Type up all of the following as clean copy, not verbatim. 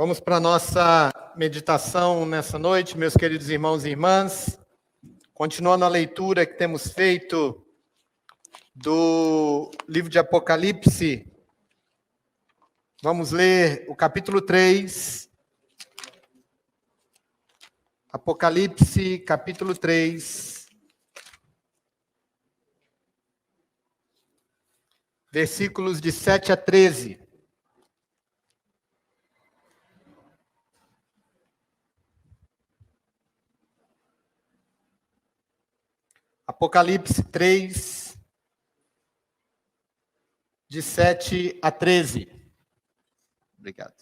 Vamos para a nossa meditação nessa noite, meus queridos irmãos e irmãs. Continuando a leitura que temos feito do livro de Apocalipse, vamos ler o capítulo 3. Apocalipse, capítulo 3. Versículos de 7 a 13. Apocalipse 3, de 7 a 13. Obrigado.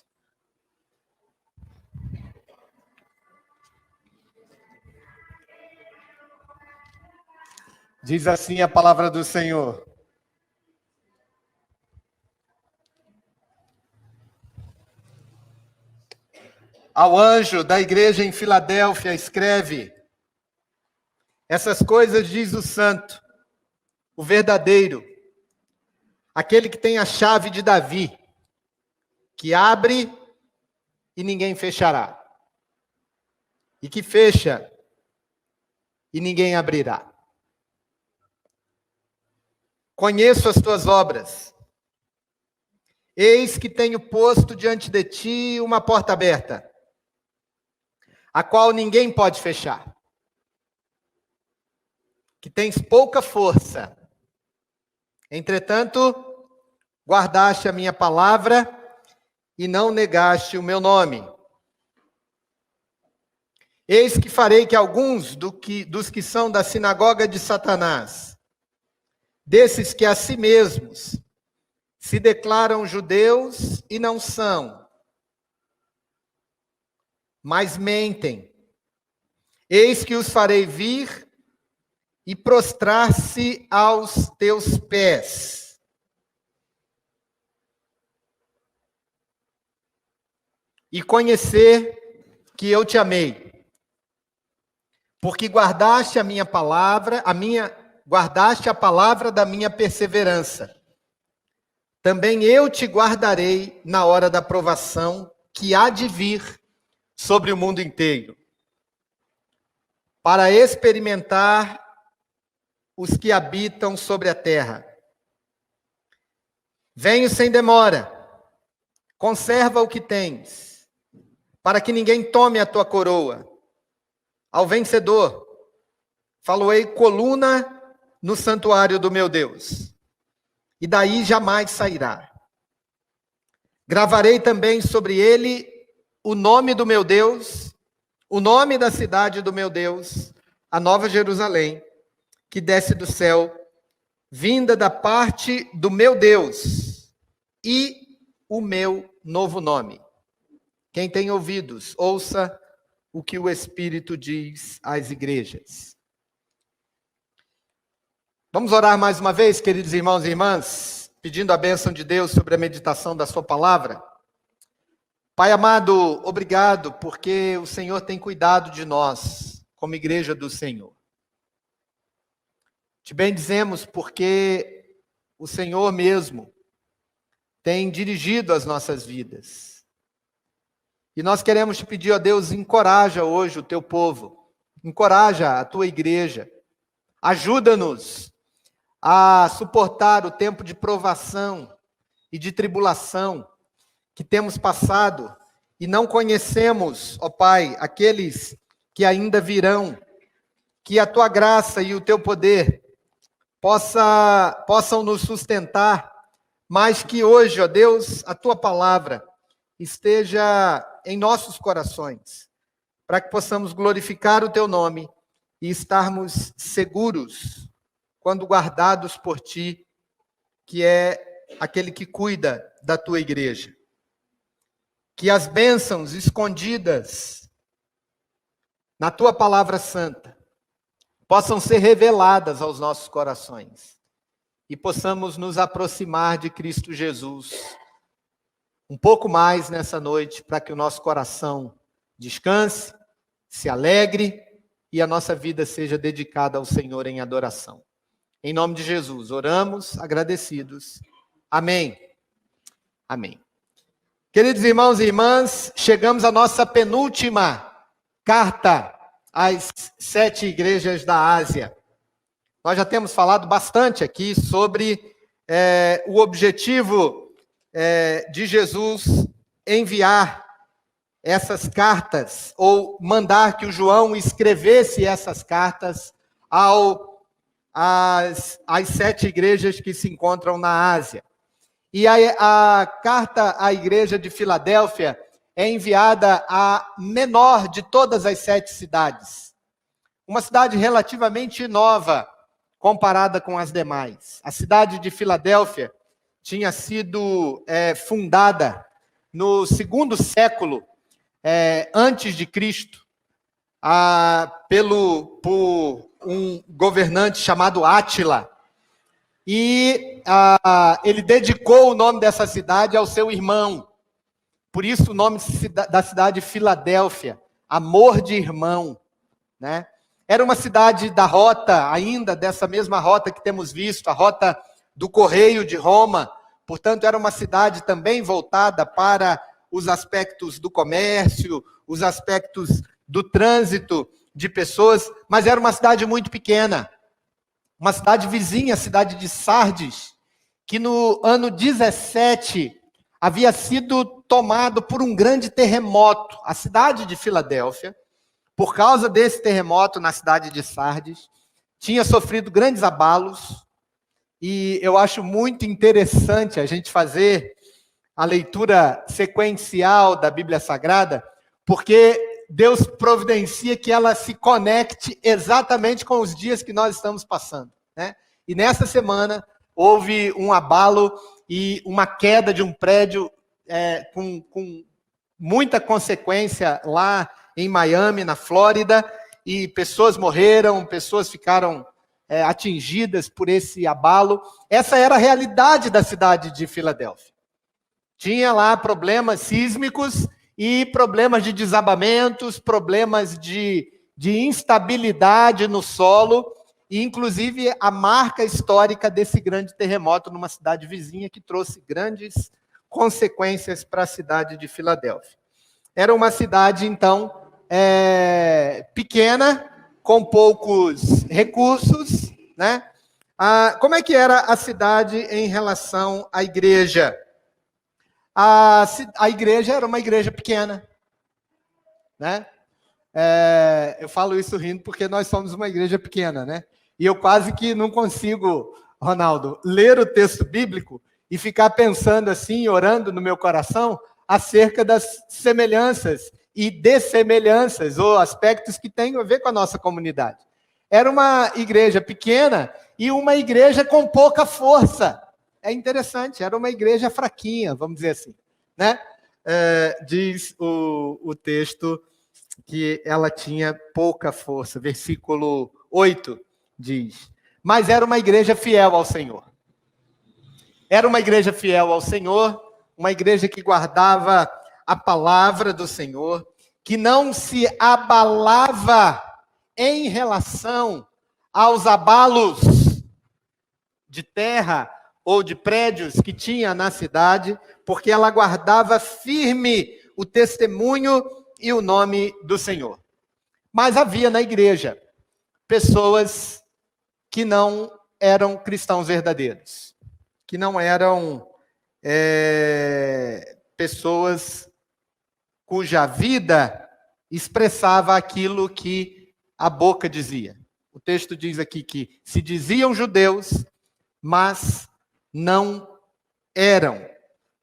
Diz assim a palavra do Senhor. Ao anjo da igreja em Filadélfia escreve: essas coisas diz o santo, o verdadeiro, aquele que tem a chave de Davi, que abre e ninguém fechará, e que fecha e ninguém abrirá. Conheço as tuas obras. Eis que tenho posto diante de ti uma porta aberta, a qual ninguém pode fechar. Que tens pouca força. Entretanto, guardaste a minha palavra e não negaste o meu nome. Eis que farei que alguns dos que são da sinagoga de Satanás, desses que a si mesmos se declaram judeus e não são, mas mentem, eis que os farei vir e prostrar-se aos teus pés. E conhecer que eu te amei, porque guardaste a minha palavra, guardaste a palavra da minha perseverança. Também eu te guardarei na hora da provação que há de vir sobre o mundo inteiro, para experimentar os que habitam sobre a terra. Venho sem demora, conserva o que tens, para que ninguém tome a tua coroa. Ao vencedor, faloei coluna no santuário do meu Deus, e daí jamais sairá. Gravarei também sobre ele o nome do meu Deus, o nome da cidade do meu Deus, a Nova Jerusalém, que desce do céu, vinda da parte do meu Deus, e o meu novo nome. Quem tem ouvidos, ouça o que o Espírito diz às igrejas. Vamos orar mais uma vez, queridos irmãos e irmãs, pedindo a bênção de Deus sobre a meditação da sua palavra. Pai amado, obrigado, porque o Senhor tem cuidado de nós, como igreja do Senhor. Te bendizemos porque o Senhor mesmo tem dirigido as nossas vidas. E nós queremos te pedir, ó Deus, encoraja hoje o teu povo, encoraja a tua igreja, ajuda-nos a suportar o tempo de provação e de tribulação que temos passado e não conhecemos, ó Pai, aqueles que ainda virão, que a tua graça e o teu poder possam nos sustentar, mas que hoje, ó Deus, a tua palavra esteja em nossos corações, para que possamos glorificar o teu nome e estarmos seguros quando guardados por ti, que é aquele que cuida da tua igreja. Que as bênçãos escondidas na tua palavra santa possam ser reveladas aos nossos corações e possamos nos aproximar de Cristo Jesus um pouco mais nessa noite, para que o nosso coração descanse, se alegre e a nossa vida seja dedicada ao Senhor em adoração. Em nome de Jesus, oramos agradecidos. Amém. Amém. Queridos irmãos e irmãs, chegamos à nossa penúltima carta às 7 igrejas da Ásia. Nós já temos falado bastante aqui sobre o objetivo de Jesus enviar essas cartas, ou mandar que o João escrevesse essas cartas às 7 igrejas que se encontram na Ásia. E a carta à igreja de Filadélfia é enviada à menor de todas as 7 cidades. Uma cidade relativamente nova, comparada com as demais. A cidade de Filadélfia tinha sido fundada no 2º século antes de Cristo, por um governante chamado Átila. E ele dedicou o nome dessa cidade ao seu irmão. Por isso o nome da cidade Filadélfia, amor de irmão, né? Era uma cidade da rota, ainda dessa mesma rota que temos visto, a rota do Correio de Roma. Portanto, era uma cidade também voltada para os aspectos do comércio, os aspectos do trânsito de pessoas, mas era uma cidade muito pequena. Uma cidade vizinha, a cidade de Sardes, que no ano 17 havia sido tomado por um grande terremoto. A cidade de Filadélfia, por causa desse terremoto na cidade de Sardes, tinha sofrido grandes abalos, e eu acho muito interessante a gente fazer a leitura sequencial da Bíblia Sagrada, porque Deus providencia que ela se conecte exatamente com os dias que nós estamos passando, né? E nessa semana houve um abalo e uma queda de um prédio com muita consequência lá em Miami, na Flórida, e pessoas morreram, pessoas ficaram atingidas por esse abalo. Essa era a realidade da cidade de Filadélfia. Tinha lá problemas sísmicos e problemas de desabamentos, problemas de instabilidade no solo, e inclusive a marca histórica desse grande terremoto numa cidade vizinha que trouxe grandes consequências para a cidade de Filadélfia. Era uma cidade, então, pequena, com poucos recursos, né? Como é que era a cidade em relação à igreja? A igreja era uma igreja pequena, né? Eu falo isso rindo porque nós somos uma igreja pequena, né? E eu quase que não consigo, Ronaldo, ler o texto bíblico e ficar pensando assim, orando no meu coração, acerca das semelhanças e dessemelhanças, ou aspectos que têm a ver com a nossa comunidade. Era uma igreja pequena e uma igreja com pouca força. É interessante, era uma igreja fraquinha, vamos dizer assim, né? Diz o texto que ela tinha pouca força. Versículo 8 diz: mas era uma igreja fiel ao Senhor. Era uma igreja fiel ao Senhor, uma igreja que guardava a palavra do Senhor, que não se abalava em relação aos abalos de terra ou de prédios que tinha na cidade, porque ela guardava firme o testemunho e o nome do Senhor. Mas havia na igreja pessoas que não eram cristãos verdadeiros, que não eram pessoas cuja vida expressava aquilo que a boca dizia. O texto diz aqui que se diziam judeus, mas não eram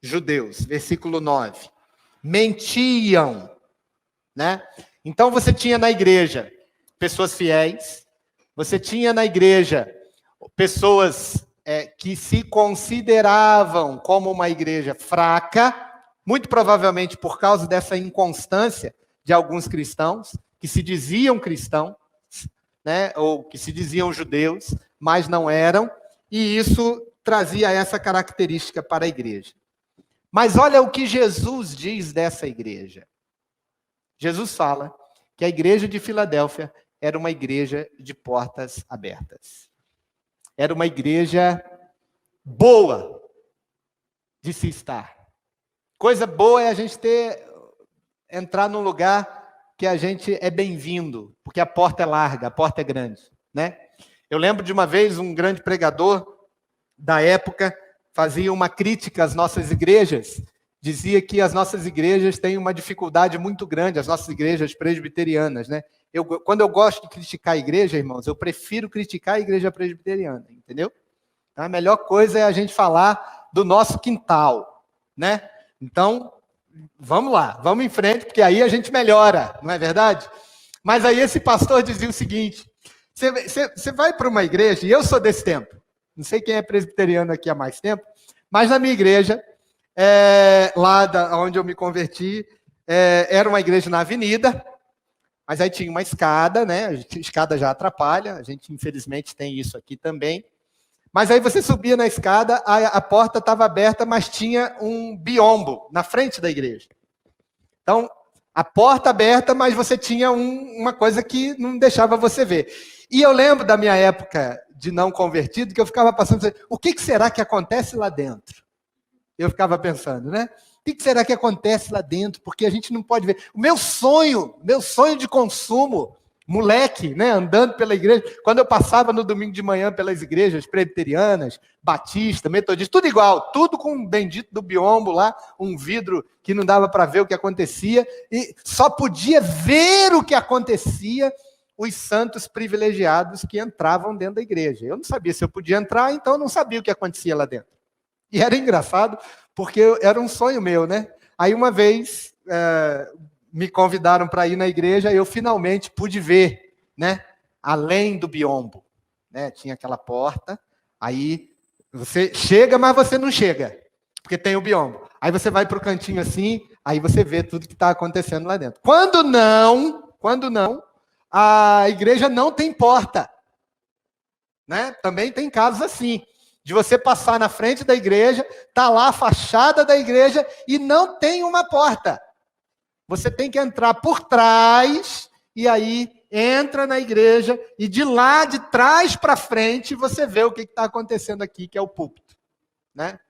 judeus. Versículo 9. Mentiam, né? Então você tinha na igreja pessoas fiéis, você tinha na igreja pessoas que se consideravam como uma igreja fraca, muito provavelmente por causa dessa inconstância de alguns cristãos, que se diziam cristãos, né, ou que se diziam judeus, mas não eram, e isso trazia essa característica para a igreja. Mas olha o que Jesus diz dessa igreja. Jesus fala que a igreja de Filadélfia era uma igreja de portas abertas. Era uma igreja boa de se estar. Coisa boa é a gente entrar num lugar que a gente é bem-vindo, porque a porta é larga, a porta é grande, né? Eu lembro de uma vez um grande pregador da época fazia uma crítica às nossas igrejas, dizia que as nossas igrejas têm uma dificuldade muito grande, as nossas igrejas presbiterianas, né? Quando eu gosto de criticar a igreja, irmãos, eu prefiro criticar a igreja presbiteriana, entendeu? Então, a melhor coisa é a gente falar do nosso quintal, né? Então, vamos lá, vamos em frente, porque aí a gente melhora, não é verdade? Mas aí esse pastor dizia o seguinte, você vai para uma igreja, e eu sou desse tempo, não sei quem é presbiteriano aqui há mais tempo, mas na minha igreja, onde eu me converti, era uma igreja na avenida, mas aí tinha uma escada, né? A escada já atrapalha, a gente infelizmente tem isso aqui também. Mas aí você subia na escada, a porta estava aberta, mas tinha um biombo na frente da igreja. Então, a porta aberta, mas você tinha uma coisa que não deixava você ver. E eu lembro da minha época de não convertido, que eu ficava passando, o que será que acontece lá dentro? Eu ficava pensando, né? O que será que acontece lá dentro? Porque a gente não pode ver. O meu sonho de consumo, moleque, né, andando pela igreja, quando eu passava no domingo de manhã pelas igrejas presbiterianas, batista, metodista, tudo igual, tudo com o bendito do biombo lá, um vidro que não dava para ver o que acontecia, e só podia ver o que acontecia os santos privilegiados que entravam dentro da igreja. Eu não sabia se eu podia entrar, então eu não sabia o que acontecia lá dentro. E era engraçado, porque era um sonho meu, né? Aí uma vez me convidaram para ir na igreja e eu finalmente pude ver, né? Além do biombo, né? Tinha aquela porta, aí você chega, mas você não chega, porque tem o biombo. Aí você vai para o cantinho assim, aí você vê tudo que está acontecendo lá dentro. Quando não, a igreja não tem porta, né? Também tem casos assim, de você passar na frente da igreja, tá lá a fachada da igreja e não tem uma porta. Você tem que entrar por trás e aí entra na igreja e de lá, de trás para frente, você vê o que está acontecendo aqui, que é o púlpito, né?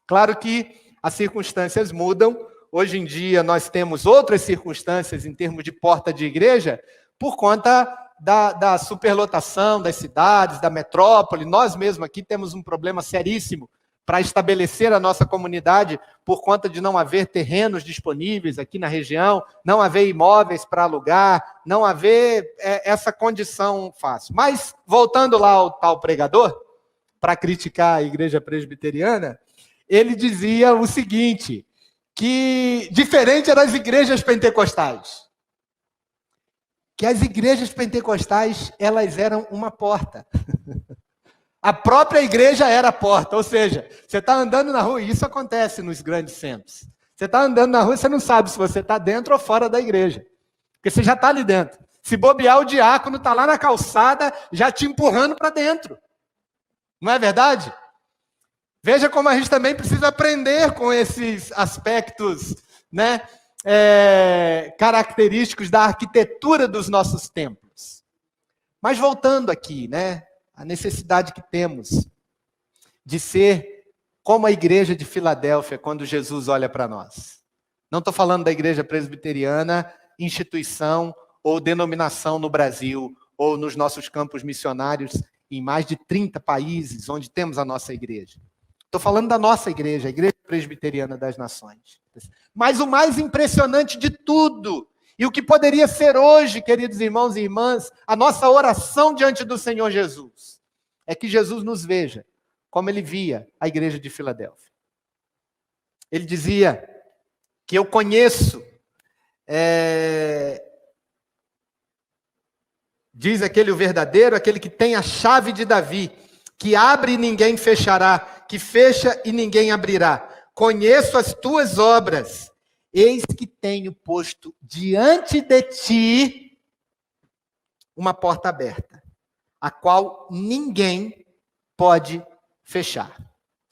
Claro que as circunstâncias mudam. Hoje em dia nós temos outras circunstâncias em termos de porta de igreja por conta da superlotação das cidades, da metrópole. Nós mesmos aqui temos um problema seríssimo para estabelecer a nossa comunidade por conta de não haver terrenos disponíveis aqui na região, não haver imóveis para alugar, não haver essa condição fácil. Mas, voltando lá ao tal pregador, para criticar a igreja presbiteriana, ele dizia o seguinte, que diferente eram as igrejas pentecostais. Que as igrejas pentecostais, elas eram uma porta. A própria igreja era a porta, ou seja, você está andando na rua, e isso acontece nos grandes centros. Você está andando na rua e você não sabe se você está dentro ou fora da igreja, porque você já está ali dentro. Se bobear, o diácono está lá na calçada, já te empurrando para dentro. Não é verdade? Veja como a gente também precisa aprender com esses aspectos, né? Característicos da arquitetura dos nossos templos. Mas voltando aqui, né, a necessidade que temos de ser como a igreja de Filadélfia quando Jesus olha para nós. Não estou falando da igreja presbiteriana, instituição ou denominação no Brasil ou nos nossos campos missionários em mais de 30 países onde temos a nossa igreja. Estou falando da nossa igreja, a Igreja Presbiteriana das Nações. Mas o mais impressionante de tudo, e o que poderia ser hoje, queridos irmãos e irmãs, a nossa oração diante do Senhor Jesus, é que Jesus nos veja como ele via a igreja de Filadélfia. Ele dizia que eu conheço, diz aquele o verdadeiro, aquele que tem a chave de Davi, que abre e ninguém fechará, que fecha e ninguém abrirá. Conheço as tuas obras, eis que tenho posto diante de ti uma porta aberta, a qual ninguém pode fechar.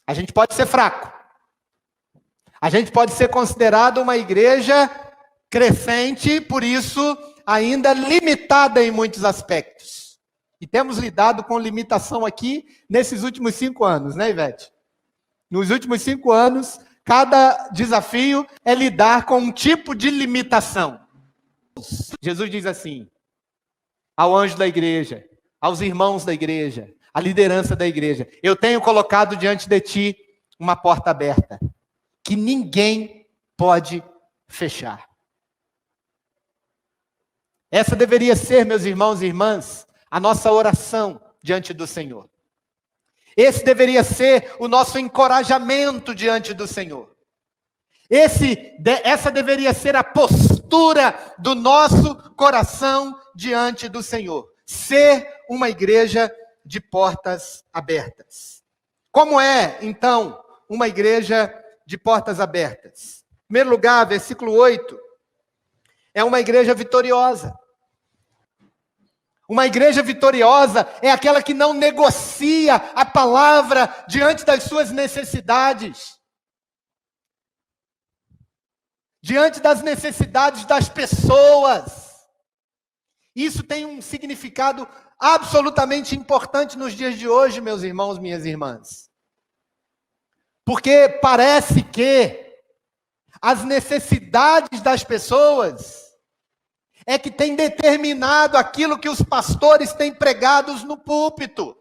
A gente pode ser fraco, a gente pode ser considerado uma igreja crescente, por isso ainda limitada em muitos aspectos. E temos lidado com limitação aqui nesses últimos 5 anos, né, Ivete? Nos últimos 5 anos, Cada desafio é lidar com um tipo de limitação. Jesus diz assim, ao anjo da igreja, aos irmãos da igreja, à liderança da igreja: eu tenho colocado diante de ti uma porta aberta, que ninguém pode fechar. Essa deveria ser, meus irmãos e irmãs, a nossa oração diante do Senhor. Esse deveria ser o nosso encorajamento diante do Senhor. Essa deveria ser a postura do nosso coração diante do Senhor. Ser uma igreja de portas abertas. Como é, então, uma igreja de portas abertas? Em primeiro lugar, versículo 8, é uma igreja vitoriosa. Uma igreja vitoriosa é aquela que não negocia a palavra diante das suas necessidades. Diante das necessidades das pessoas. Isso tem um significado absolutamente importante nos dias de hoje, meus irmãos, minhas irmãs. Porque parece que as necessidades das pessoas é que tem determinado aquilo que os pastores têm pregados no púlpito.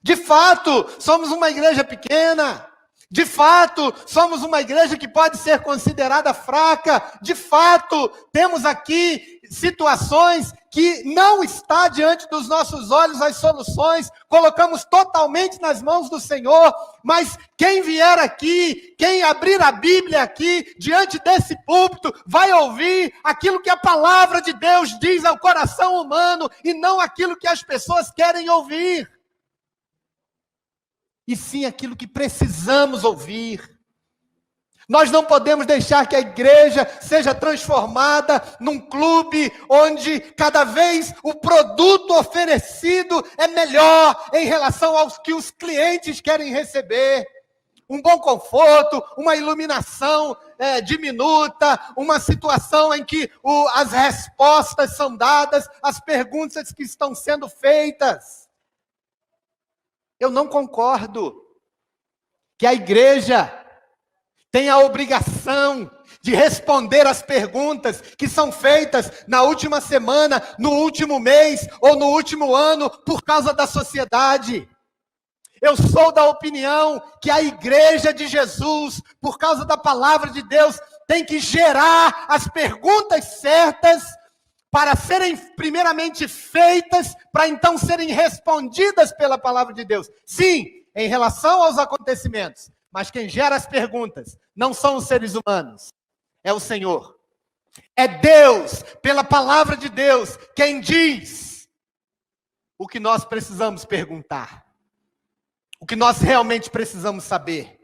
De fato, somos uma igreja pequena. De fato, somos uma igreja que pode ser considerada fraca. De fato, temos aqui situações que não está diante dos nossos olhos as soluções. Colocamos totalmente nas mãos do Senhor. Mas quem vier aqui, quem abrir a Bíblia aqui, diante desse púlpito, vai ouvir aquilo que a palavra de Deus diz ao coração humano e não aquilo que as pessoas querem ouvir. E sim aquilo que precisamos ouvir. Nós não podemos deixar que a igreja seja transformada num clube onde cada vez o produto oferecido é melhor em relação aos que os clientes querem receber. Um bom conforto, uma iluminação diminuta, uma situação em que as respostas são dadas, as perguntas que estão sendo feitas. Eu não concordo que a igreja tem a obrigação de responder às perguntas que são feitas na última semana, no último mês ou no último ano por causa da sociedade. Eu sou da opinião que a igreja de Jesus, por causa da palavra de Deus, tem que gerar as perguntas certas para serem primeiramente feitas, para então serem respondidas pela palavra de Deus. Sim, em relação aos acontecimentos, mas quem gera as perguntas não são os seres humanos, é o Senhor. É Deus, pela palavra de Deus, quem diz o que nós precisamos perguntar, o que nós realmente precisamos saber,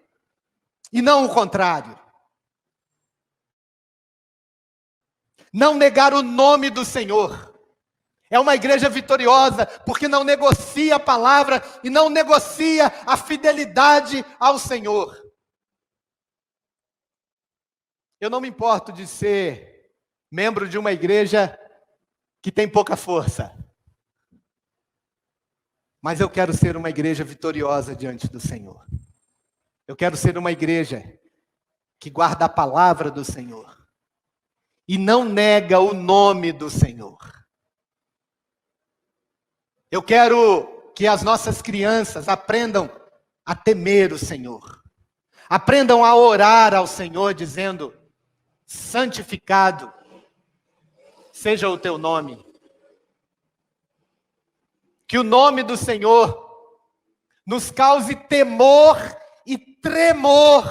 e não o contrário. Não negar o nome do Senhor. É uma igreja vitoriosa, porque não negocia a palavra e não negocia a fidelidade ao Senhor. Eu não me importo de ser membro de uma igreja que tem pouca força. Mas eu quero ser uma igreja vitoriosa diante do Senhor. Eu quero ser uma igreja que guarda a palavra do Senhor e não nega o nome do Senhor. Eu quero que as nossas crianças aprendam a temer o Senhor. Aprendam a orar ao Senhor dizendo: santificado seja o teu nome. Que o nome do Senhor nos cause temor e tremor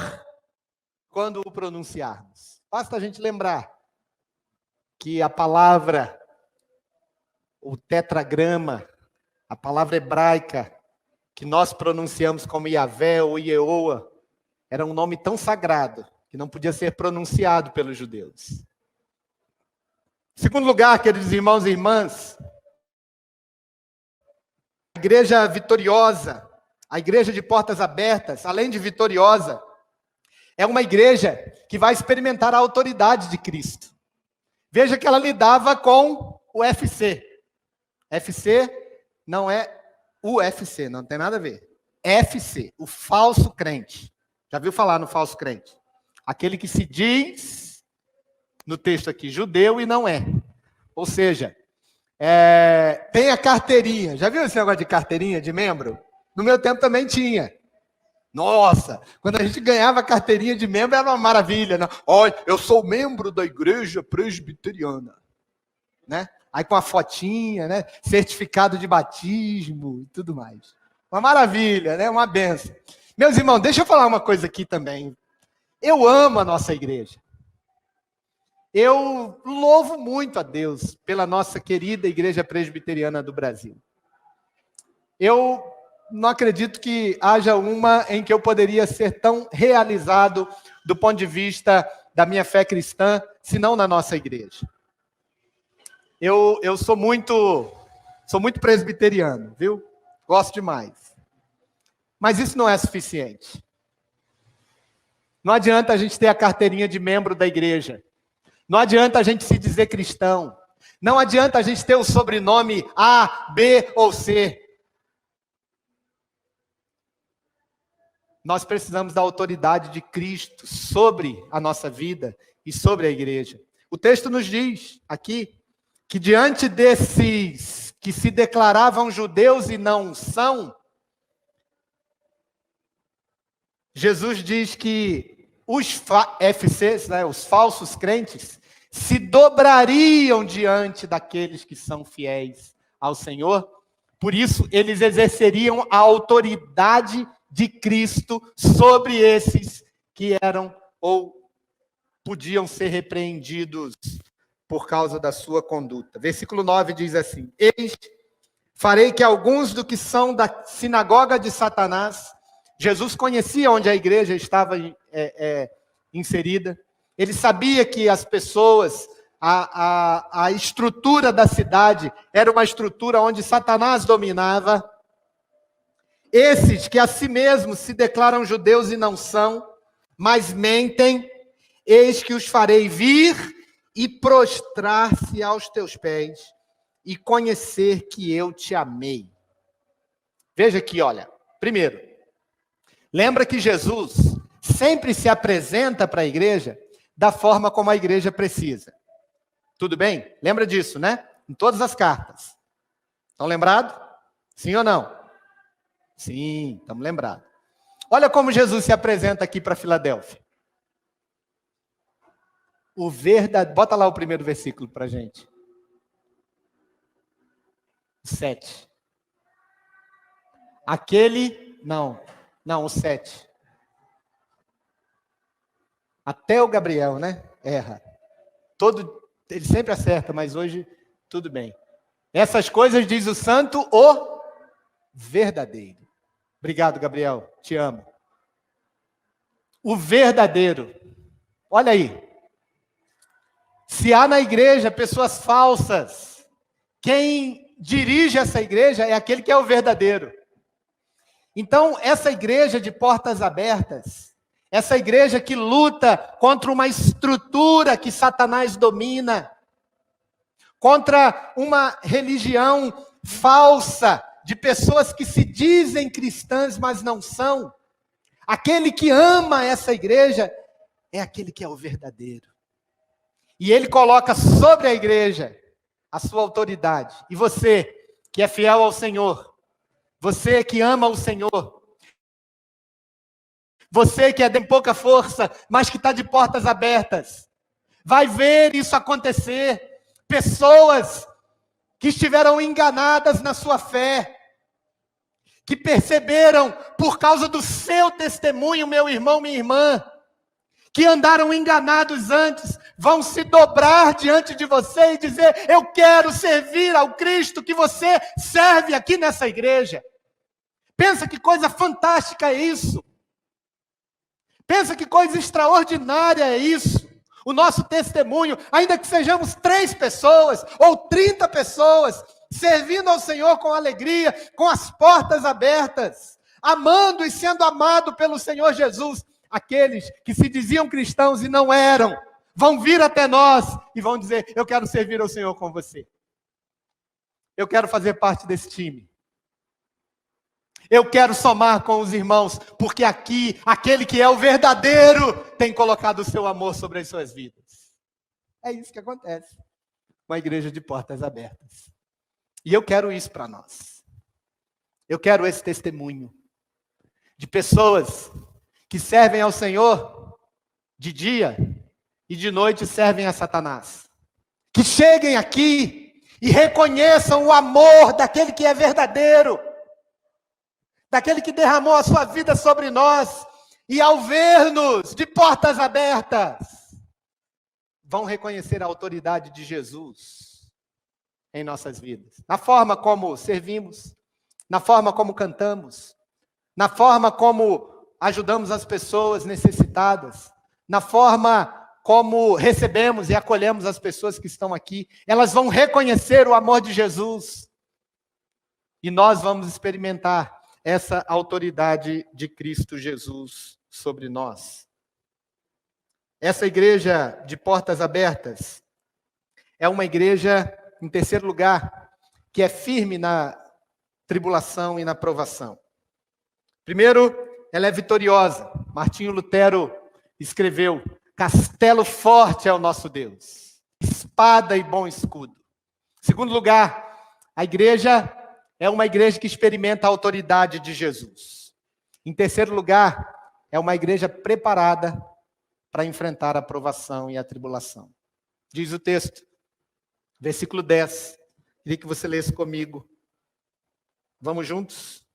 quando o pronunciarmos. Basta a gente lembrar que a palavra, o tetragrama, a palavra hebraica, que nós pronunciamos como Yahvé ou Yehoa, era um nome tão sagrado que não podia ser pronunciado pelos judeus. Em segundo lugar, queridos irmãos e irmãs, a igreja vitoriosa, a igreja de portas abertas, além de vitoriosa, é uma igreja que vai experimentar a autoridade de Cristo. Veja que ela lidava com o UFC. FC não é UFC, não tem nada a ver. FC, o falso crente. Já viu falar no falso crente? Aquele que se diz, no texto aqui, judeu e não é. Ou seja, tem a carteirinha. Já viu esse negócio de carteirinha de membro? No meu tempo também tinha. Nossa, quando a gente ganhava carteirinha de membro era uma maravilha. Né? Olha, eu sou membro da igreja presbiteriana. Né? Aí com a fotinha, né? Certificado de batismo e tudo mais. Uma maravilha, né? Uma benção. Meus irmãos, deixa eu falar uma coisa aqui também. Eu amo a nossa igreja. Eu louvo muito a Deus pela nossa querida Igreja Presbiteriana do Brasil. Eu não acredito que haja uma em que eu poderia ser tão realizado do ponto de vista da minha fé cristã, senão na nossa igreja. Eu sou muito presbiteriano, viu? Gosto demais. Mas isso não é suficiente. Não adianta a gente ter a carteirinha de membro da igreja. Não adianta a gente se dizer cristão. Não adianta a gente ter o sobrenome A, B ou C. Nós precisamos da autoridade de Cristo sobre a nossa vida e sobre a igreja. O texto nos diz aqui que diante desses que se declaravam judeus e não são, Jesus diz que os FCs, né, os falsos crentes, se dobrariam diante daqueles que são fiéis ao Senhor. Por isso, eles exerceriam a autoridade de Cristo sobre esses que eram ou podiam ser repreendidos por causa da sua conduta. Versículo 9 diz assim: Eis, farei que alguns do que são da sinagoga de Satanás. Jesus conhecia onde a igreja estava inserida. Ele sabia que as pessoas, a estrutura da cidade era uma estrutura onde Satanás dominava. Esses que a si mesmos se declaram judeus e não são, mas mentem, eis que os farei vir e prostrar-se aos teus pés e conhecer que eu te amei. Veja aqui, olha. Primeiro, lembra que Jesus sempre se apresenta para a igreja da forma como a igreja precisa. Tudo bem? Lembra disso, né? Em todas as cartas. Estão lembrados? Sim ou não? Sim, estamos lembrados. Olha como Jesus se apresenta aqui para Filadélfia. Bota lá o primeiro versículo para a gente. 7. O 7. Até o Gabriel, né? Erra. Ele sempre acerta, mas hoje tudo bem. Essas coisas diz o santo, o verdadeiro. Obrigado, Gabriel. Te amo. O verdadeiro. Olha aí. Se há na igreja pessoas falsas, quem dirige essa igreja é aquele que é o verdadeiro. Então, essa igreja de portas abertas, essa igreja que luta contra uma estrutura que Satanás domina, contra uma religião falsa, de pessoas que se dizem cristãs, mas não são. Aquele que ama essa igreja é aquele que é o verdadeiro. E ele coloca sobre a igreja a sua autoridade. E você, que é fiel ao Senhor, você que ama o Senhor, você que é de pouca força, mas que está de portas abertas, vai ver isso acontecer. Pessoas que estiveram enganadas na sua fé, que perceberam por causa do seu testemunho, meu irmão, minha irmã, que andaram enganados antes, vão se dobrar diante de você e dizer: eu quero servir ao Cristo que você serve aqui nessa igreja. Pensa que coisa fantástica é isso. Pensa que coisa extraordinária é isso. O nosso testemunho, ainda que sejamos 3 pessoas ou 30 pessoas, servindo ao Senhor com alegria, com as portas abertas, amando e sendo amado pelo Senhor Jesus. Aqueles que se diziam cristãos e não eram, vão vir até nós e vão dizer: eu quero servir ao Senhor com você. Eu quero fazer parte desse time. Eu quero somar com os irmãos, porque aqui, aquele que é o verdadeiro tem colocado o seu amor sobre as suas vidas. É isso que acontece com a igreja de portas abertas. E eu quero isso para nós. Eu quero esse testemunho de pessoas que servem ao Senhor de dia e de noite servem a Satanás. Que cheguem aqui e reconheçam o amor daquele que é verdadeiro, daquele que derramou a sua vida sobre nós, e ao ver-nos de portas abertas, vão reconhecer a autoridade de Jesus em nossas vidas. Na forma como servimos, na forma como cantamos, na forma como ajudamos as pessoas necessitadas, na forma como recebemos e acolhemos as pessoas que estão aqui. Elas vão reconhecer o amor de Jesus. E nós vamos experimentar essa autoridade de Cristo Jesus sobre nós. Essa igreja de portas abertas é uma igreja, em terceiro lugar, que é firme na tribulação e na provação. Primeiro, ela é vitoriosa. Martinho Lutero escreveu: castelo forte é o nosso Deus, espada e bom escudo. Segundo lugar, a igreja é uma igreja que experimenta a autoridade de Jesus. Em terceiro lugar, é uma igreja preparada para enfrentar a provação e a tribulação. Diz o texto, versículo 10. Queria que você lesse comigo. Vamos juntos?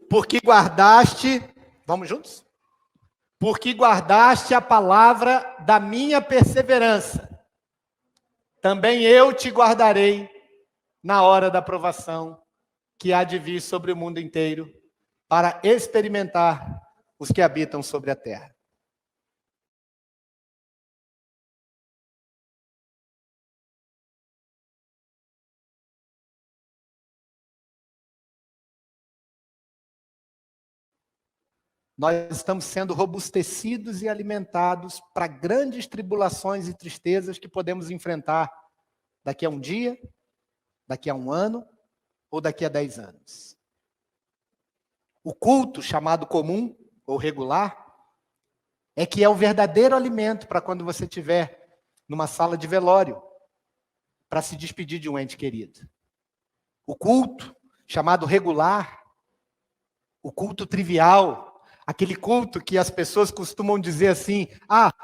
Porque guardaste, vamos juntos? Porque guardaste a palavra da minha perseverança, também eu te guardarei na hora da provação que há de vir sobre o mundo inteiro, para experimentar os que habitam sobre a terra. Nós estamos sendo robustecidos e alimentados para grandes tribulações e tristezas que podemos enfrentar daqui a um dia, daqui a um ano ou daqui a 10 anos. O culto chamado comum ou regular é que é o verdadeiro alimento para quando você estiver numa sala de velório para se despedir de um ente querido. O culto chamado regular, o culto trivial, aquele culto que as pessoas costumam dizer assim: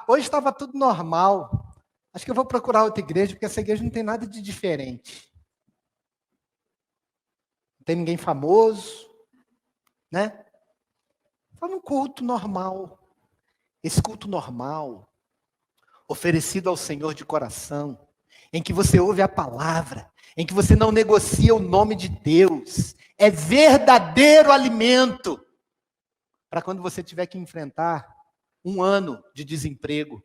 hoje estava tudo normal, acho que eu vou procurar outra igreja, porque essa igreja não tem nada de diferente. Não tem ninguém famoso, né? Fala um culto normal. Esse culto normal, oferecido ao Senhor de coração, em que você ouve a palavra, em que você não negocia o nome de Deus, é verdadeiro alimento para quando você tiver que enfrentar um ano de desemprego,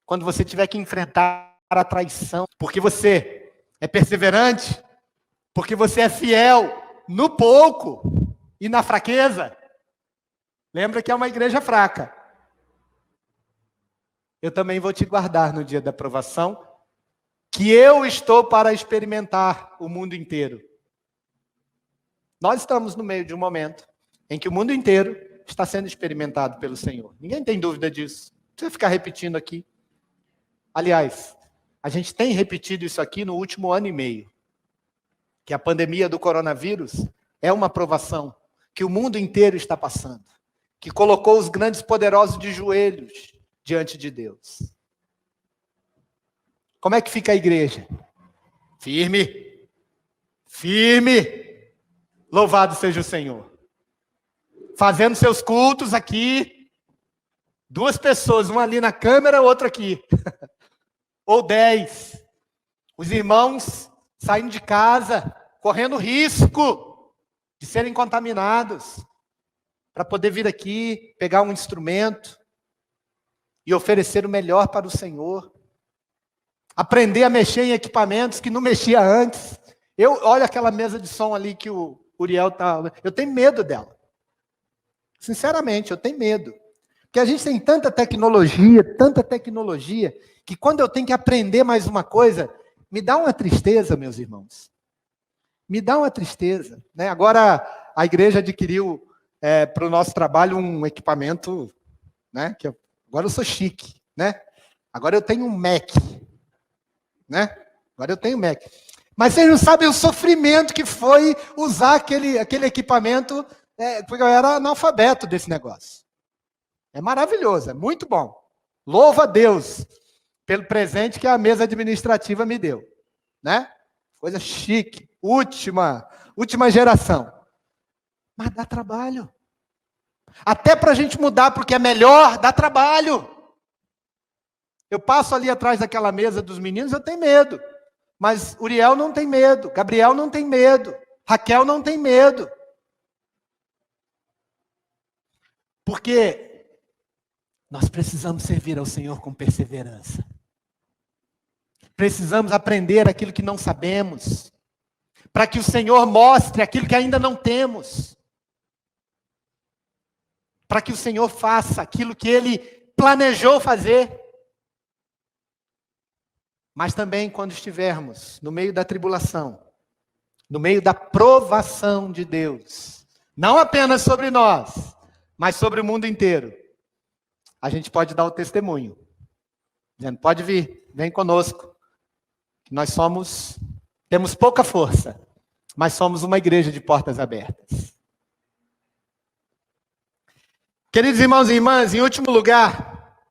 quando você tiver que enfrentar a traição, porque você é perseverante, porque você é fiel no pouco e na fraqueza. Lembra que é uma igreja fraca. Eu também vou te guardar no dia da provação, que eu estou para experimentar o mundo inteiro. Nós estamos no meio de um momento em que o mundo inteiro está sendo experimentado pelo Senhor. Ninguém tem dúvida disso. Não precisa ficar repetindo aqui. Aliás, a gente tem repetido isso aqui no último ano e meio. Que a pandemia do coronavírus é uma provação que o mundo inteiro está passando. Que colocou os grandes poderosos de joelhos diante de Deus. Como é que fica a igreja? Firme. Firme. Louvado seja o Senhor. Fazendo seus cultos aqui. 2 pessoas, uma ali na câmera, outra aqui. Ou 10. Os irmãos saindo de casa, correndo risco de serem contaminados, para poder vir aqui, pegar um instrumento e oferecer o melhor para o Senhor. Aprender a mexer em equipamentos que não mexia antes. Olha aquela mesa de som ali que o Uriel está... Eu tenho medo dela. Sinceramente, eu tenho medo. Porque a gente tem tanta tecnologia, que quando eu tenho que aprender mais uma coisa, me dá uma tristeza, meus irmãos. Me dá uma tristeza, né? Agora a igreja adquiriu para o nosso trabalho um equipamento, né? Agora eu sou chique, né? Agora eu tenho um Mac, né? Agora eu tenho um Mac. Mas vocês não sabem o sofrimento que foi usar aquele equipamento, porque eu era analfabeto desse negócio. É maravilhoso, é muito bom. Louvo a Deus pelo presente que a mesa administrativa me deu, né? Coisa chique, última geração. Mas dá trabalho. Até para a gente mudar para o que é melhor, dá trabalho. Eu passo ali atrás daquela mesa dos meninos, eu tenho medo. Mas Uriel não tem medo, Gabriel não tem medo, Raquel não tem medo. Porque nós precisamos servir ao Senhor com perseverança. Precisamos aprender aquilo que não sabemos, para que o Senhor mostre aquilo que ainda não temos. Para que o Senhor faça aquilo que Ele planejou fazer. Mas também quando estivermos no meio da tribulação, no meio da provação de Deus, não apenas sobre nós, mas sobre o mundo inteiro, a gente pode dar o testemunho, dizendo, pode vir, vem conosco. Nós temos pouca força, mas somos uma igreja de portas abertas. Queridos irmãos e irmãs, em último lugar,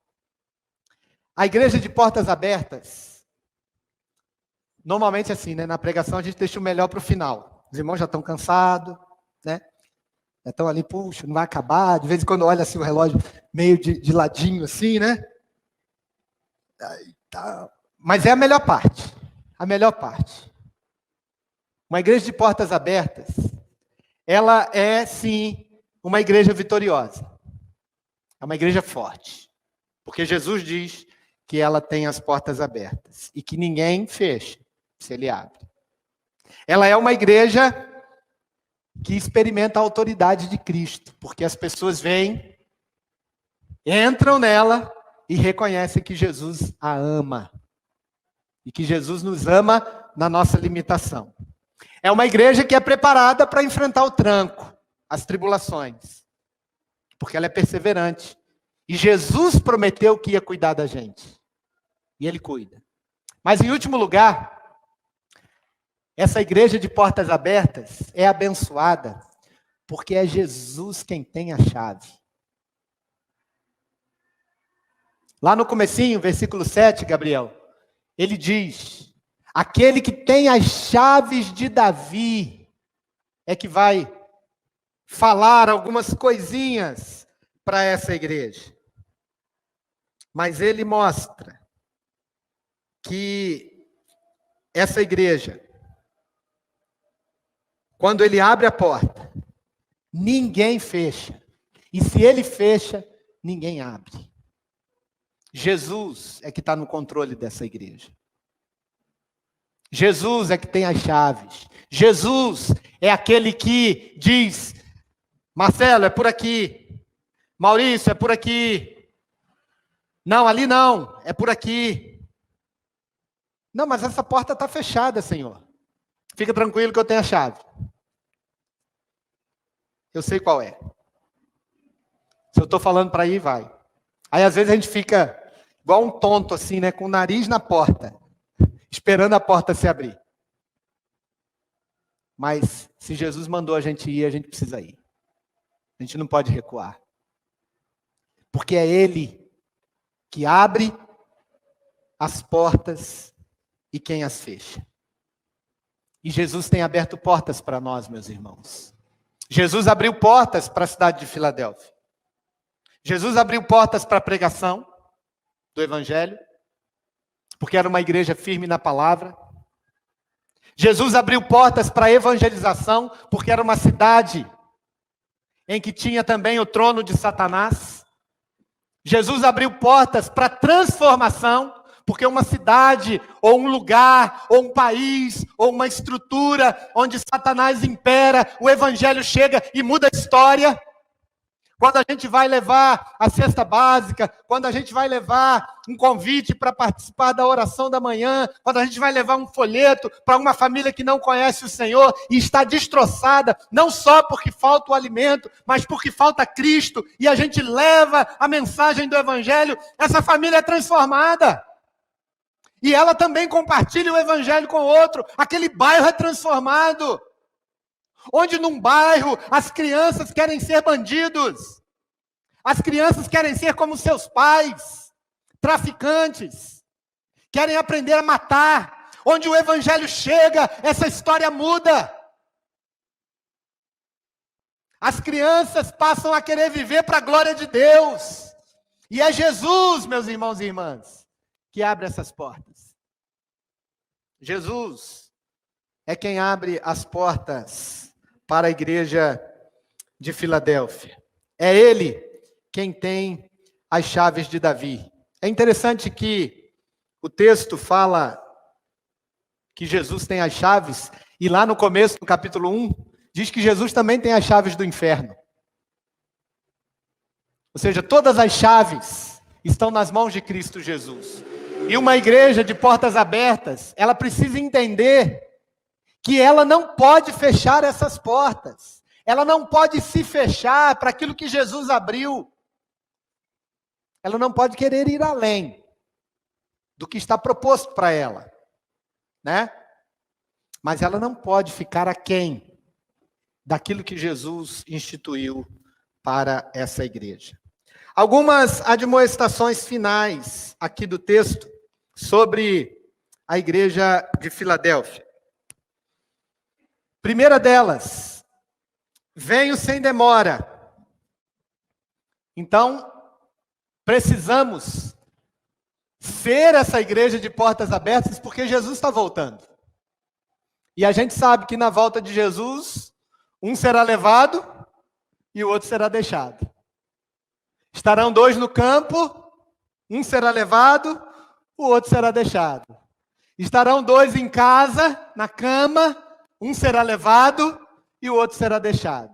a igreja de portas abertas, normalmente assim, né? Na pregação a gente deixa o melhor para o final. Os irmãos já estão cansados, né? Já estão ali, puxa, não vai acabar. De vez em quando olha assim o relógio meio de ladinho assim, né? Mas é a melhor parte. A melhor parte. Uma igreja de portas abertas, ela é, sim, uma igreja vitoriosa. É uma igreja forte. Porque Jesus diz que ela tem as portas abertas e que ninguém fecha se ele abre. Ela é uma igreja que experimenta a autoridade de Cristo, porque as pessoas vêm, entram nela e reconhecem que Jesus a ama. E que Jesus nos ama na nossa limitação. É uma igreja que é preparada para enfrentar o tranco, as tribulações. Porque ela é perseverante. E Jesus prometeu que ia cuidar da gente. E Ele cuida. Mas em último lugar, essa igreja de portas abertas é abençoada porque é Jesus quem tem a chave. Lá no comecinho, versículo 7, Gabriel, ele diz, aquele que tem as chaves de Davi é que vai falar algumas coisinhas para essa igreja. Mas ele mostra que essa igreja, quando ele abre a porta, ninguém fecha. E se ele fecha, ninguém abre. Jesus é que está no controle dessa igreja. Jesus é que tem as chaves. Jesus é aquele que diz, Marcelo, é por aqui. Maurício, é por aqui. Não, ali não, é por aqui. Não, mas essa porta está fechada, Senhor. Fica tranquilo que eu tenho a chave. Eu sei qual é. Se eu estou falando para ir, vai. Aí às vezes a gente fica igual um tonto assim, né, com o nariz na porta, esperando a porta se abrir. Mas se Jesus mandou a gente ir, a gente precisa ir. A gente não pode recuar. Porque é Ele que abre as portas e quem as fecha. E Jesus tem aberto portas para nós, meus irmãos. Jesus abriu portas para a cidade de Filadélfia. Jesus abriu portas para a pregação do Evangelho, porque era uma igreja firme na palavra. Jesus abriu portas para a evangelização, porque era uma cidade em que tinha também o trono de Satanás. Jesus abriu portas para a transformação, porque uma cidade, ou um lugar, ou um país, ou uma estrutura onde Satanás impera, o Evangelho chega e muda a história. quando a gente vai levar a cesta básica, quando a gente vai levar um convite para participar da oração da manhã, quando a gente vai levar um folheto para uma família que não conhece o Senhor e está destroçada, não só porque falta o alimento, mas porque falta Cristo, e a gente leva a mensagem do Evangelho, essa família é transformada. E ela também compartilha o Evangelho com o outro, aquele bairro é transformado. Onde num bairro as crianças querem ser bandidos, as crianças querem ser como seus pais, traficantes, querem aprender a matar. Onde o Evangelho chega, essa história muda. As crianças passam a querer viver para a glória de Deus. E é Jesus, meus irmãos e irmãs, que abre essas portas. Jesus é quem abre as portas para a igreja de Filadélfia. É Ele quem tem as chaves de Davi. É interessante que o texto fala que Jesus tem as chaves, e lá no começo, no capítulo 1, diz que Jesus também tem as chaves do inferno. Ou seja, todas as chaves estão nas mãos de Cristo Jesus. E uma igreja de portas abertas, ela precisa entender que ela não pode fechar essas portas. Ela não pode se fechar para aquilo que Jesus abriu. Ela não pode querer ir além do que está proposto para ela, né? Mas ela não pode ficar aquém daquilo que Jesus instituiu para essa igreja. Algumas admoestações finais aqui do texto sobre a igreja de Filadélfia. Primeira delas, venho sem demora. Então, precisamos ser essa igreja de portas abertas, porque Jesus está voltando. E a gente sabe que na volta de Jesus, um será levado e o outro será deixado. Estarão dois no campo, um será levado, o outro será deixado. Estarão dois em casa, na cama, um será levado e o outro será deixado.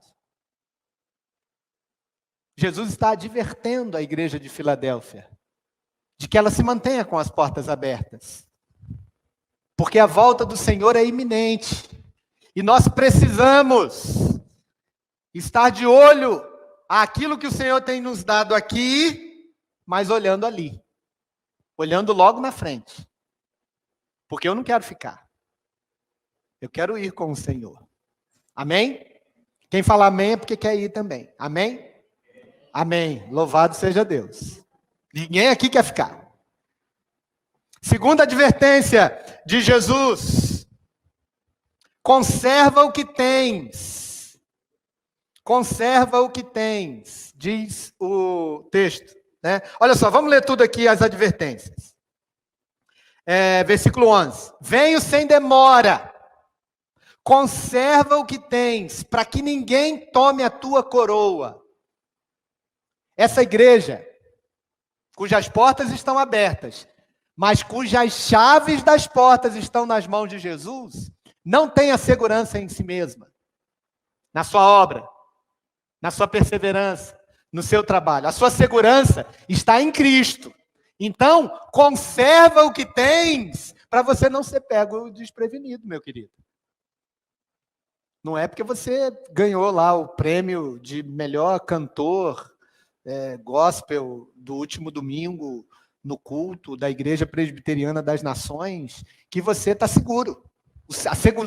Jesus está advertendo a igreja de Filadélfia de que ela se mantenha com as portas abertas. Porque a volta do Senhor é iminente. E nós precisamos estar de olho àquilo que o Senhor tem nos dado aqui, mas olhando ali. Olhando logo na frente. Porque eu não quero ficar. Eu quero ir com o Senhor. Amém? Quem fala amém é porque quer ir também. Amém? Amém. Louvado seja Deus. Ninguém aqui quer ficar. Segunda advertência de Jesus. Conserva o que tens. Conserva o que tens, diz o texto, né? Olha só, vamos ler tudo aqui, as advertências. Versículo 11. Venho sem demora. Conserva o que tens, para que ninguém tome a tua coroa. Essa igreja, cujas portas estão abertas, mas cujas chaves das portas estão nas mãos de Jesus, não tem a segurança em si mesma, na sua obra, na sua perseverança, no seu trabalho. A sua segurança está em Cristo. Então, conserva o que tens, para você não ser pego desprevenido, meu querido. Não é porque você ganhou lá o prêmio de melhor cantor gospel do último domingo no culto da Igreja Presbiteriana das Nações que você está seguro.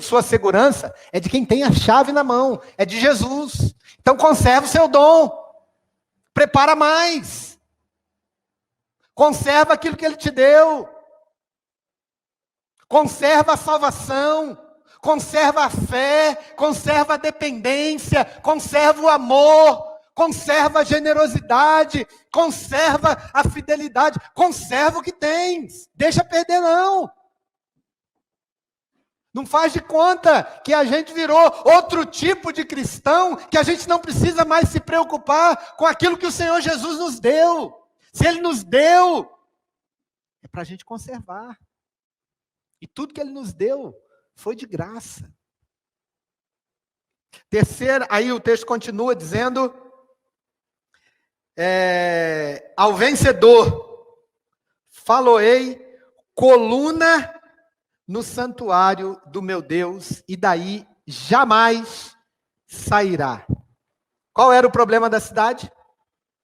Sua segurança é de quem tem a chave na mão, é de Jesus. Então conserva o seu dom, prepara mais, conserva aquilo que Ele te deu, conserva a salvação, conserva a fé, conserva a dependência, conserva o amor, conserva a generosidade, conserva a fidelidade, conserva o que tens, deixa perder não. Não faz de conta que a gente virou outro tipo de cristão, que a gente não precisa mais se preocupar com aquilo que o Senhor Jesus nos deu. Se Ele nos deu, é para a gente conservar. E tudo que Ele nos deu foi de graça. Terceira, aí o texto continua dizendo Ao vencedor, faloei coluna no santuário do meu Deus, e daí jamais sairá. Qual era o problema da cidade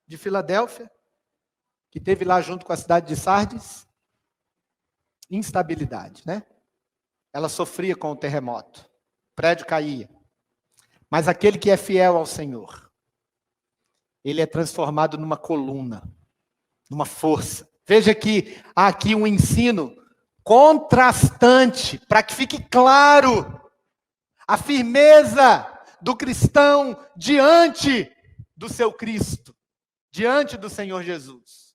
de Filadélfia, que teve lá junto com a cidade de Sardes? Instabilidade, né? Ela sofria com o terremoto, o prédio caía. Mas aquele que é fiel ao Senhor, ele é transformado numa coluna, numa força. Veja que há aqui um ensino contrastante, para que fique claro a firmeza do cristão diante do seu Cristo, diante do Senhor Jesus.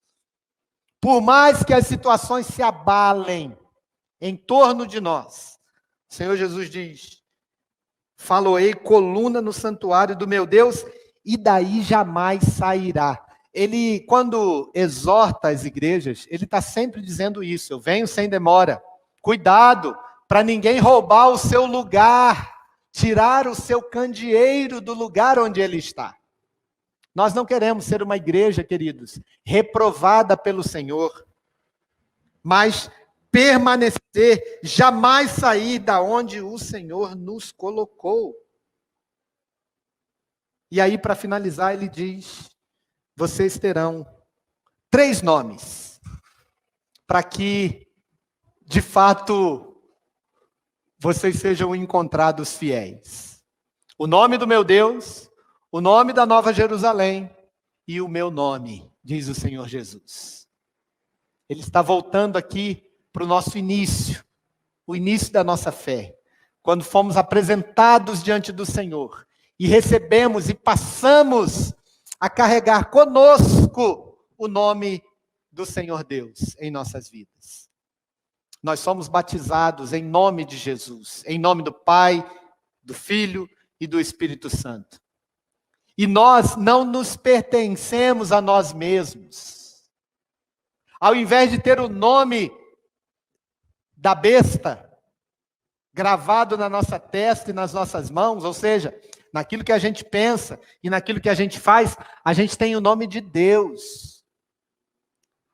Por mais que as situações se abalem em torno de nós, o Senhor Jesus diz: faloei coluna no santuário do meu Deus, e daí jamais sairá. Ele, quando exorta as igrejas, ele está sempre dizendo isso: eu venho sem demora. Cuidado, para ninguém roubar o seu lugar, tirar o seu candeeiro do lugar onde ele está. Nós não queremos ser uma igreja, queridos, reprovada pelo Senhor, mas permanecer, jamais sair da onde o Senhor nos colocou. E aí, para finalizar, ele diz: vocês terão 3 nomes, para que, de fato, vocês sejam encontrados fiéis. O nome do meu Deus, o nome da Nova Jerusalém e o meu nome, diz o Senhor Jesus. Ele está voltando aqui para o nosso início, o início da nossa fé, quando fomos apresentados diante do Senhor e recebemos e passamos a carregar conosco o nome do Senhor Deus em nossas vidas. Nós somos batizados em nome de Jesus, em nome do Pai, do Filho e do Espírito Santo. E nós não nos pertencemos a nós mesmos. Ao invés de ter o nome da besta gravado na nossa testa e nas nossas mãos, ou seja, naquilo que a gente pensa e naquilo que a gente faz, a gente tem o nome de Deus.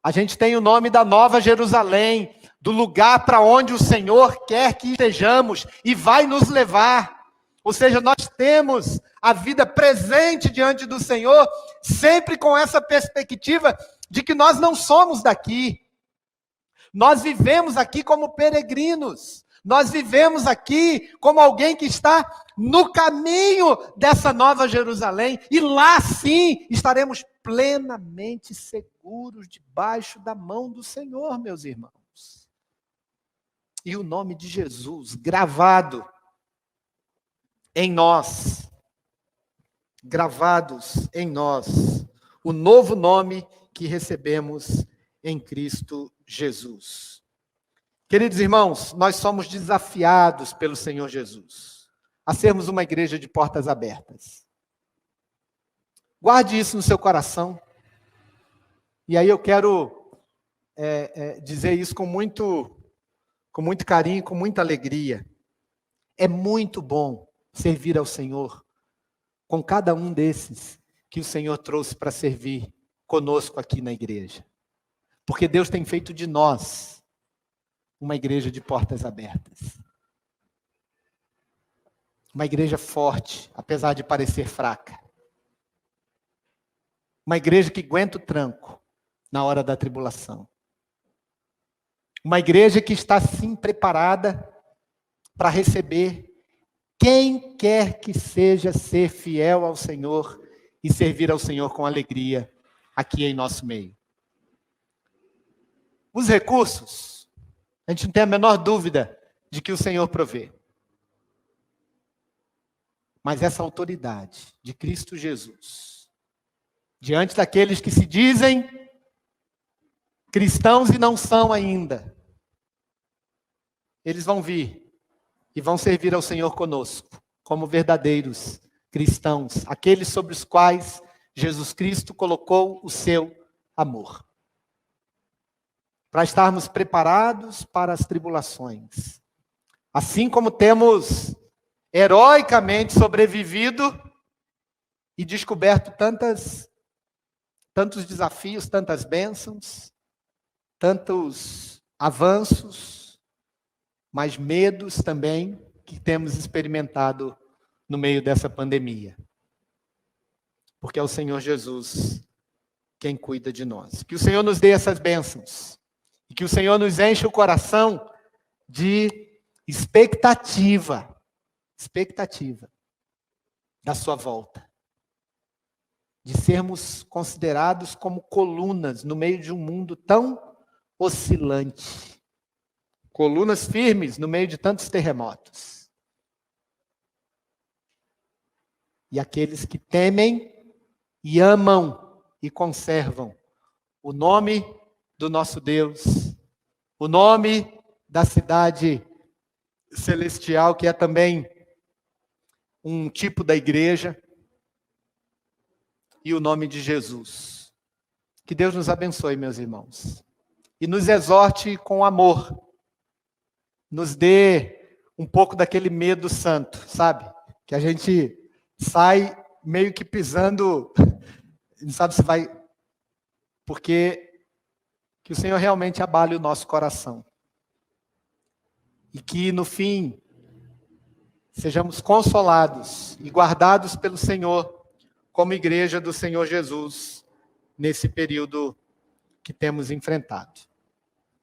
A gente tem o nome da Nova Jerusalém, do lugar para onde o Senhor quer que estejamos e vai nos levar. Ou seja, nós temos a vida presente diante do Senhor, sempre com essa perspectiva de que nós não somos daqui. Nós vivemos aqui como peregrinos. Nós vivemos aqui como alguém que está no caminho dessa Nova Jerusalém. E lá sim estaremos plenamente seguros debaixo da mão do Senhor, meus irmãos. E o nome de Jesus gravado em nós, gravados em nós, o novo nome que recebemos em Cristo Jesus. Queridos irmãos, nós somos desafiados pelo Senhor Jesus a sermos uma igreja de portas abertas. Guarde isso no seu coração. E aí eu quero dizer isso com muito carinho, com muita alegria. É muito bom servir ao Senhor com cada um desses que o Senhor trouxe para servir conosco aqui na igreja. Porque Deus tem feito de nós uma igreja de portas abertas. Uma igreja forte, apesar de parecer fraca. Uma igreja que aguenta o tranco na hora da tribulação. Uma igreja que está sim preparada para receber quem quer que seja ser fiel ao Senhor e servir ao Senhor com alegria aqui em nosso meio. Os recursos, a gente não tem a menor dúvida de que o Senhor provê. Mas essa autoridade de Cristo Jesus, diante daqueles que se dizem cristãos e não são ainda, eles vão vir e vão servir ao Senhor conosco, como verdadeiros cristãos, aqueles sobre os quais Jesus Cristo colocou o seu amor. Para estarmos preparados para as tribulações. Assim como temos heroicamente sobrevivido e descoberto tantas tantos desafios, tantas bênçãos, tantos avanços, mas medos também que temos experimentado no meio dessa pandemia. Porque é o Senhor Jesus quem cuida de nós. Que o Senhor nos dê essas bênçãos. E que o Senhor nos enche o coração de expectativa da sua volta. De sermos considerados como colunas no meio de um mundo tão oscilante. Colunas firmes no meio de tantos terremotos. E aqueles que temem e amam e conservam o nome do nosso Deus, o nome da cidade celestial, que é também um tipo da igreja, e o nome de Jesus. Que Deus nos abençoe, meus irmãos, e nos exorte com amor, nos dê um pouco daquele medo santo, sabe? Que a gente sai meio que pisando, não sabe se vai, porque que o Senhor realmente abale o nosso coração. E que no fim, sejamos consolados e guardados pelo Senhor, como igreja do Senhor Jesus, nesse período que temos enfrentado.